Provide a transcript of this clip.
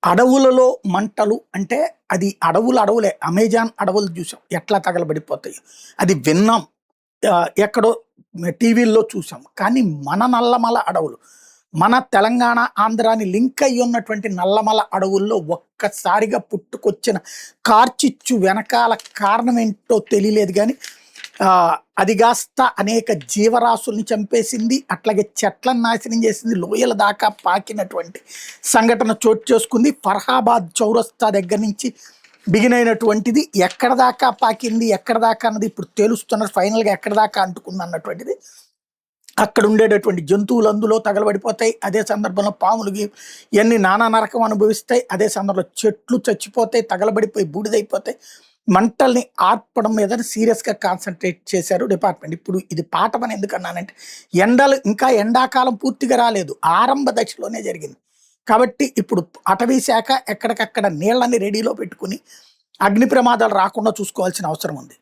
అడవులలో మంటలు అంటే అది అడవులే. అమెజాన్ అడవులు చూసాం. ఎట్లా తగలబడిపోతాయో. అది విన్నాం. ఎక్కడో టీవీల్లో చూసాం. కానీ మన నల్లమల అడవులు, మన తెలంగాణ, ఆంధ్రాని లింక్ అయ్యున్నటువంటి నల్లమల అడవుల్లో ఒక్కసారిగా పుట్టుకొచ్చిన కార్చిచ్చు వెనకాల కారణం ఏంటో తెలియలేదు గానీ అది కాస్త అనేక జీవరాశుల్ని చంపేసింది. అట్లాగే చెట్లను నాశనం చేసింది. లోయల దాకా పాకినటువంటి సంఘటన చోటు చేసుకుంది. ఫర్హాబాద్ చౌరస్తా దగ్గర నుంచి బిగిన్ అయినటువంటిది ఎక్కడ దాకా పాకింది, ఎక్కడ దాకా అన్నది ఇప్పుడు తేలుస్తున్నది. ఫైనల్‌గా ఎక్కడ దాకా అంటుకుంది అన్నటువంటిది. అక్కడ ఉండేటటువంటి జంతువులు అందులో తగలబడిపోతాయి. అదే సందర్భంలో పాములు ఇయన్నీ నానా నరకం అనుభవిస్తాయి. అదే సందర్భంలో చెట్లు చచ్చిపోతాయి, తగలబడిపోయి బూడిదైపోతాయి. మంటల్ని ఆర్పడం మీద సీరియస్‌గా కాన్సంట్రేట్ చేశారు డిపార్ట్‌మెంట్. ఇప్పుడు ఇది పాఠమని ఎందుకన్నానంటే, ఎండలు ఇంకా ఎండాకాలం పూర్తిగా రాలేదు. ఆరంభ దశలోనే జరిగింది. కాబట్టి ఇప్పుడు అటవీ శాఖ ఎక్కడికక్కడ నీళ్ళని రెడీలో పెట్టుకొని, అగ్ని ప్రమాదాలు రాకుండా చూసుకోవాల్సిన అవసరం ఉంది.